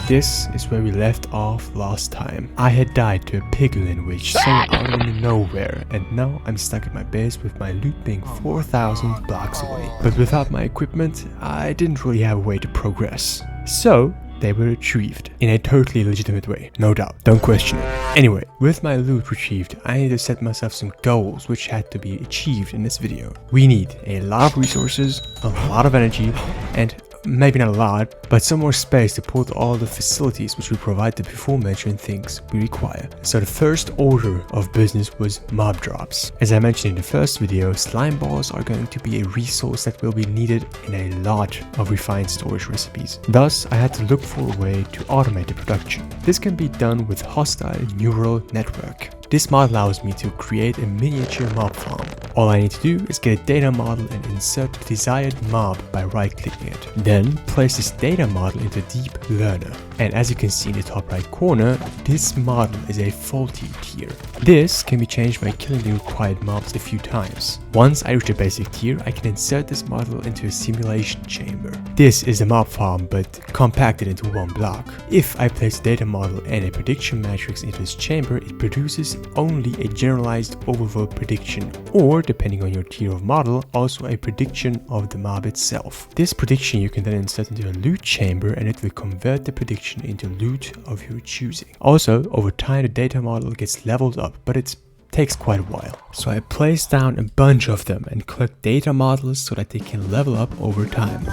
This is where we left off last time. I had died to a piglin witch somewhere out in nowhere, and now I'm stuck at my base with my loot being 4,000 blocks away. But without my equipment, I didn't really have a way to progress. So they were retrieved in a totally legitimate way, no doubt, don't question it. Anyway, with my loot retrieved, I need to set myself some goals which had to be achieved in this video. We need a lot of resources, a lot of energy, and maybe not a lot, but some more space to put all the facilities which will provide the before mentioned things we require. So the first order of business was mob drops. As I mentioned in the first video, slime balls are going to be a resource that will be needed in a lot of refined storage recipes. Thus, I had to look for a way to automate the production. This can be done with hostile neural network. This mod allows me to create a miniature mob farm. All I need to do is get a data model and insert the desired mob by right-clicking it. Then place this data model into Deep Learner. And as you can see in the top right corner, this model is a faulty tier. This can be changed by killing the required mobs a few times. Once I reach the basic tier, I can insert this model into a simulation chamber. This is the mob farm, but compacted into one block. If I place a data model and a prediction matrix into this chamber, it produces only a generalized overall prediction, or depending on your tier of model, also a prediction of the mob itself. This prediction you can then insert into a loot chamber and it will convert the prediction into loot of your choosing. Also, over time the data model gets leveled up, but it takes quite a while. So I place down a bunch of them and collect data models so that they can level up over time.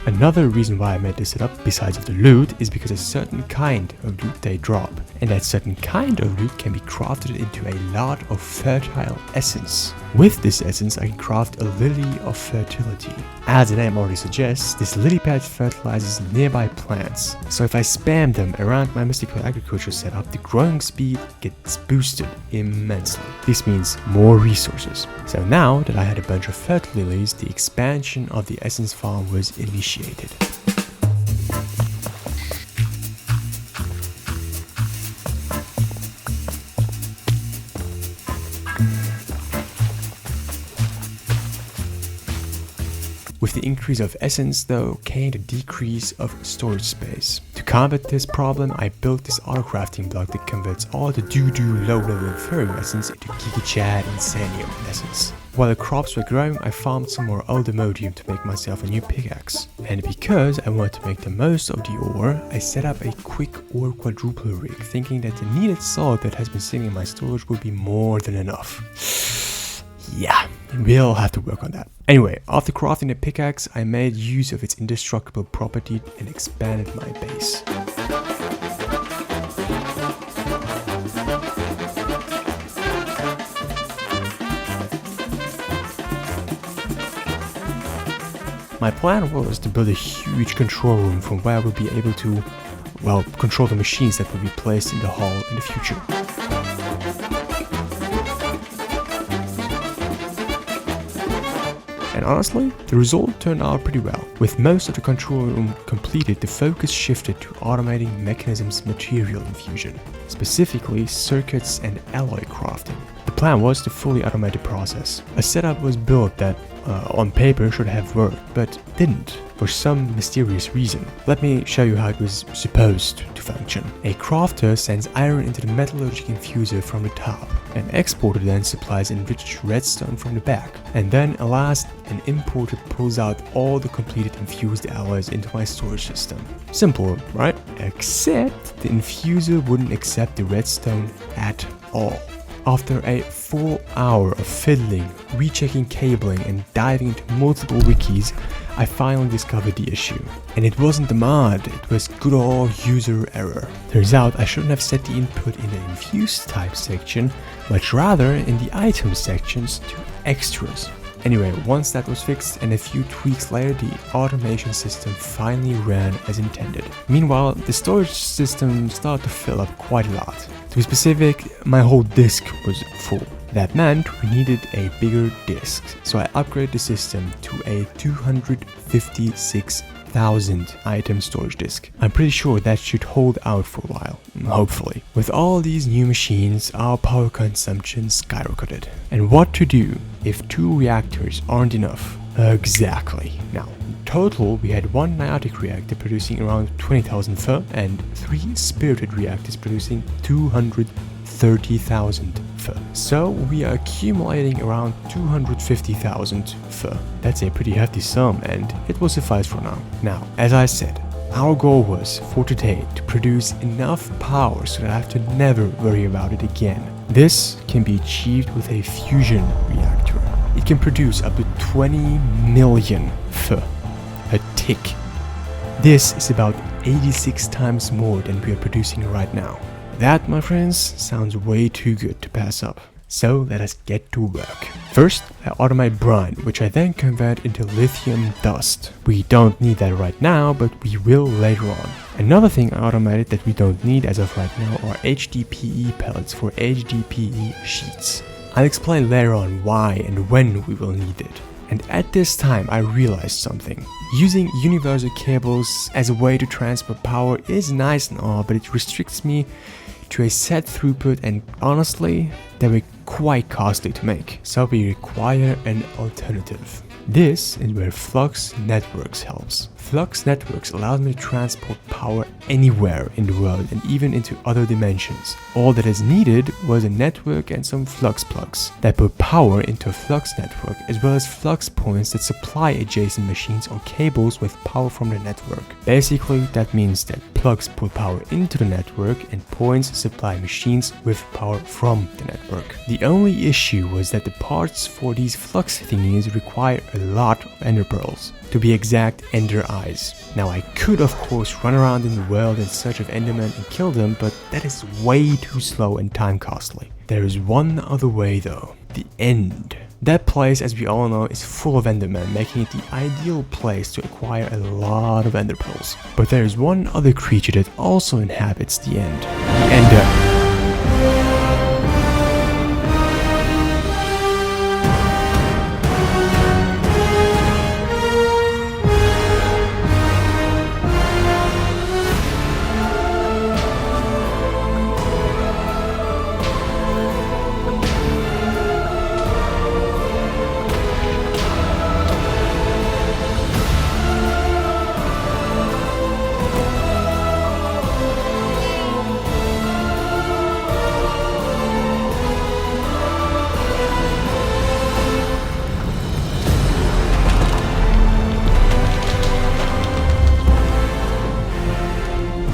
Another reason why I made this setup, besides of the loot, is because a certain kind of loot they drop. And that certain kind of loot can be crafted into a lot of fertile essence. With this essence, I can craft a lily of fertility. As the name already suggests, this lily pad fertilizes nearby plants. So if I spam them around my mystical agriculture setup, the growing speed gets boosted immensely. This means more resources. So now that I had a bunch of fertile lilies, the expansion of the essence farm was initiated. With the increase of essence though came the decrease of storage space. To combat this problem, I built this auto crafting block that converts all the doo-doo low-level inferior essence into Giga-Chad Insanium essence. While the crops were growing, I farmed some more Oldemodium to make myself a new pickaxe. And because I wanted to make the most of the ore, I set up a quick ore quadruple rig, thinking that the needed salt that has been sitting in my storage would be more than enough. Yeah, we'll have to work on that. Anyway, after crafting the pickaxe, I made use of its indestructible property and expanded my base. My plan was to build a huge control room from where I would be able to, well, control the machines that would be placed in the hall in the future. And honestly, the result turned out pretty well. With most of the control room completed, the focus shifted to automating mechanisms material infusion, specifically circuits and alloy crafting. The plan was to fully automate the process. A setup was built that on paper should have worked, but didn't for some mysterious reason. Let me show you how it was supposed to function. A crafter sends iron into the metallurgic infuser from the top. An exporter then supplies enriched redstone from the back. And then an importer pulls out all the completed infused alloys into my storage system. Simple, right? Except the infuser wouldn't accept the redstone at all. After a full hour of fiddling, rechecking cabling and diving into multiple wikis, I finally discovered the issue. And it wasn't the mod, it was good old user error. Turns out I shouldn't have set the input in the infused type section, but rather in the item sections to extras. Anyway, once that was fixed and a few tweaks later, the automation system finally ran as intended. Meanwhile, the storage system started to fill up quite a lot. To be specific, my whole disk was full. That meant we needed a bigger disk, so I upgraded the system to a 256 4,000 item storage disk. I'm pretty sure that should hold out for a while, hopefully. With all these new machines, our power consumption skyrocketed. And what to do if 2 reactors aren't enough? Exactly. Now, in total, we had 1 Niotic reactor producing around 20,000 FE and 3 Spirited reactors producing 230,000 FE. So we are accumulating around 250,000 FE. That's a pretty hefty sum, and it will suffice for now. Now, as I said, our goal was for today to produce enough power so that I have to never worry about it again. This can be achieved with a fusion reactor. It can produce up to 20 million FE a tick. This is about 86 times more than we are producing right now. That, my friends, sounds way too good to pass up. So let us get to work. First, I automate brine, which I then convert into lithium dust. We don't need that right now, but we will later on. Another thing I automated that we don't need as of right now are HDPE pellets for HDPE sheets. I'll explain later on why and when we will need it. And at this time I realized something. Using universal cables as a way to transfer power is nice and all, but it restricts me to a set throughput, and honestly, they were quite costly to make. So we require an alternative. This is where Flux Networks helps. Flux Networks allows me to transport power anywhere in the world and even into other dimensions. All that is needed was a network and some flux plugs that put power into a flux network, as well as flux points that supply adjacent machines or cables with power from the network. Basically, that means that plugs put power into the network and points supply machines with power from the network. The only issue was that the parts for these flux thingies require a lot of ender pearls. To be exact, ender eyes. Now I could of course run around in the world in search of endermen and kill them, but that is way too slow and time costly. There is one other way though. The end. That place, as we all know, is full of endermen, making it the ideal place to acquire a lot of ender pearls. But there is one other creature that also inhabits the end. The ender.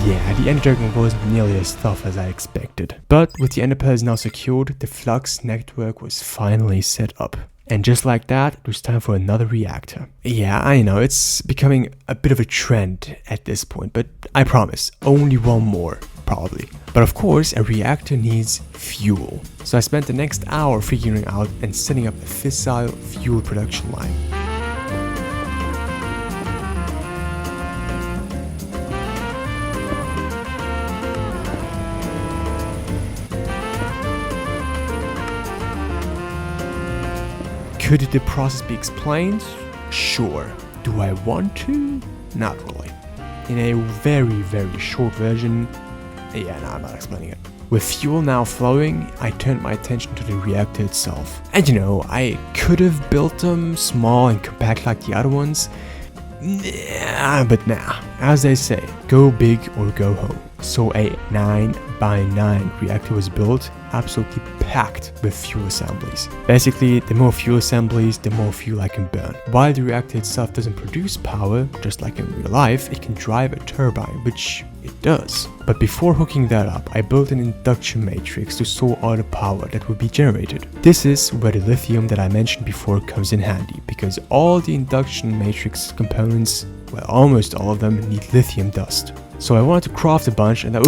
Yeah, the Ender Dragon wasn't nearly as tough as I expected. But with the Ender Pearls now secured, the Flux network was finally set up. And just like that, it was time for another reactor. Yeah, I know, it's becoming a bit of a trend at this point, but I promise, only one more, probably. But of course, a reactor needs fuel. So I spent the next hour figuring out and setting up a fissile fuel production line. Could the process be explained? Sure. Do I want to? Not really. In a very, very short version, yeah, no, I'm not explaining it. With fuel now flowing, I turned my attention to the reactor itself. And you know, I could have built them small and compact like the other ones. But nah, as they say, go big or go home. So a 9x9 reactor was built, absolutely packed with fuel assemblies. Basically, the more fuel assemblies, the more fuel I can burn. While the reactor itself doesn't produce power, just like in real life, it can drive a turbine, which it does. But before hooking that up, I built an induction matrix to store all the power that would be generated. This is where the lithium that I mentioned before comes in handy, because all the induction matrix components, well, almost all of them, need lithium dust. So I wanted to craft a bunch, and that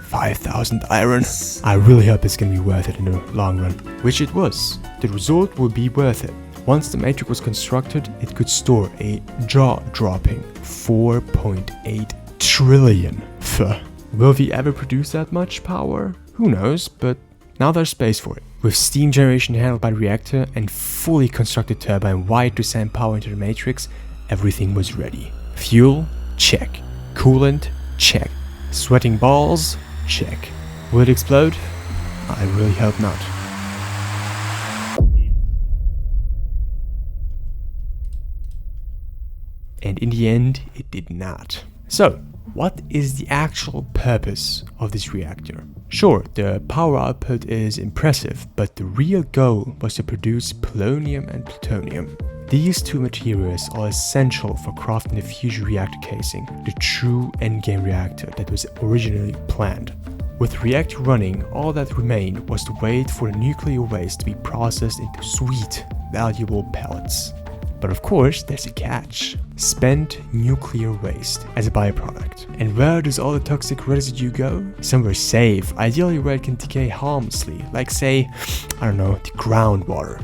5,000 iron. I really hope it's gonna be worth it in the long run. Which it was. The result would be worth it. Once the matrix was constructed, it could store a jaw-dropping 4.8 trillion FE. Will we ever produce that much power? Who knows, but now there's space for it. With steam generation handled by the reactor and fully constructed turbine wired to send power into the matrix, everything was ready. Fuel? Check. Coolant? Check. Sweating balls? Check. Will it explode? I really hope not. And in the end, it did not. So, what is the actual purpose of this reactor? Sure, the power output is impressive, but the real goal was to produce polonium and plutonium. These two materials are essential for crafting the fusion reactor casing, the true endgame reactor that was originally planned. With the reactor running, all that remained was to wait for the nuclear waste to be processed into sweet, valuable pellets. But of course, there's a catch. Spent nuclear waste as a byproduct. And where does all the toxic residue go? Somewhere safe, ideally where it can decay harmlessly, like say, I don't know, the groundwater.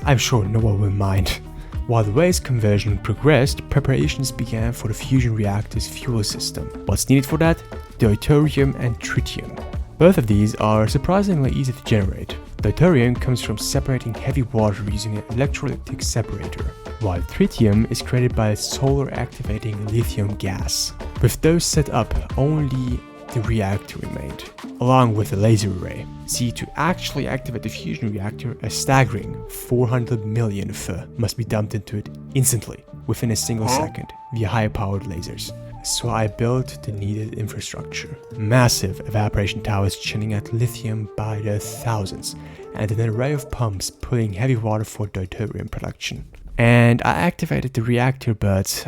I'm sure no one will mind. While the waste conversion progressed, preparations began for the fusion reactor's fuel system. What's needed for that? Deuterium and tritium. Both of these are surprisingly easy to generate. Deuterium comes from separating heavy water using an electrolytic separator, while tritium is created by solar activating lithium gas. With those set up, only the reactor remained, along with a laser array. See, to actually activate the fusion reactor, a staggering 400 million Fe must be dumped into it instantly, within a single second, via high-powered lasers. So I built the needed infrastructure. Massive evaporation towers churning out lithium by the thousands, and an array of pumps pulling heavy water for deuterium production. And I activated the reactor, but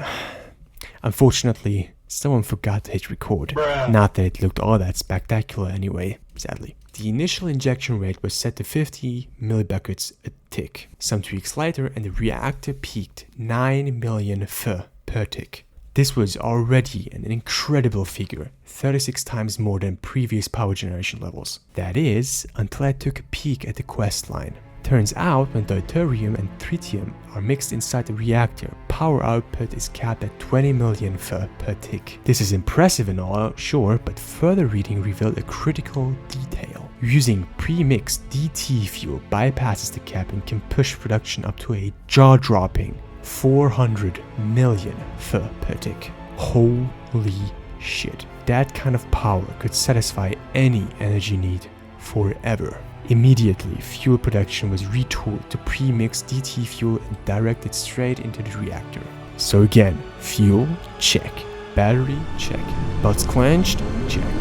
unfortunately, someone forgot to hit record. Not that it looked all that spectacular anyway, sadly. The initial injection rate was set to 50 millibuckets a tick. Some tweaks later, and the reactor peaked 9 million Fe per tick. This was already an incredible figure, 36 times more than previous power generation levels. That is, until I took a peek at the quest line. Turns out, when deuterium and tritium are mixed inside the reactor, power output is capped at 20 million Fe per tick. This is impressive and all, sure, but further reading revealed a critical detail. Using pre-mixed DT fuel bypasses the cap and can push production up to a jaw-dropping 400 million Fe per tick. Holy shit. That kind of power could satisfy any energy need forever. Immediately, fuel production was retooled to pre-mix DT fuel and directed straight into the reactor. So again, fuel, check. Battery, check. Belts clenched, check.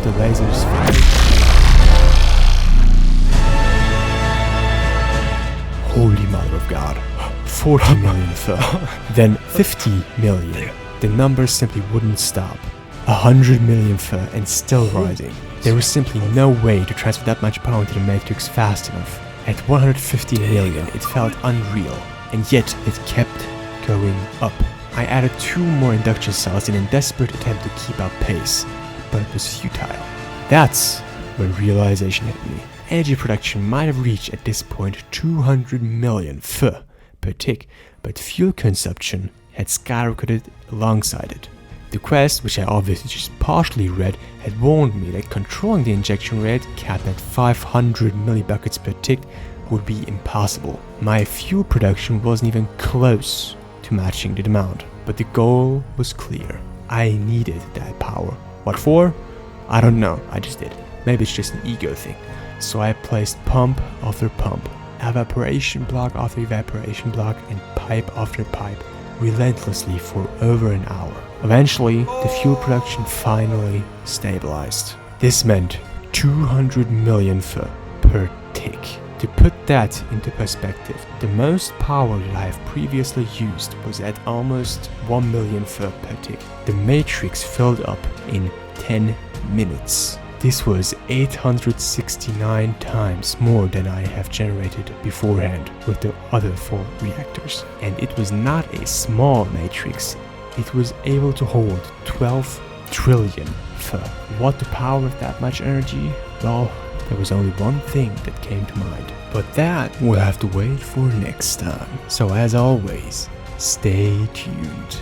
The lasers fired. Holy mother of God. 40 million Fe. Then 50 million. The numbers simply wouldn't stop. 100 million Fe and still rising. There was simply no way to transfer that much power into the matrix fast enough. At 150 million, it felt unreal, and yet it kept going up. I added 2 more induction cells in a desperate attempt to keep up pace, but it was futile. That's when realization hit me. Energy production might have reached at this point 200 million Fe per tick, but fuel consumption had skyrocketed alongside it. The quest, which I obviously just partially read, had warned me that controlling the injection rate, capped at 500 millibuckets per tick, would be impossible. My fuel production wasn't even close to matching the demand, but the goal was clear. I needed that power. What for? I don't know, I just did. Maybe it's just an ego thing. So I placed pump after pump, evaporation block after evaporation block, and pipe after pipe, relentlessly for over an hour. Eventually, the fuel production finally stabilized. This meant 200 million Fe per tick. To put that into perspective, the most power that I have previously used was at almost 1 million Fe per tick. The matrix filled up in 10 minutes. This was 869 times more than I have generated beforehand with the other 4 reactors. And it was not a small matrix. It was able to hold 12 trillion Fe. What to power with that much energy? Well, there was only one thing that came to mind. But that we'll have to wait for next time. So as always, stay tuned.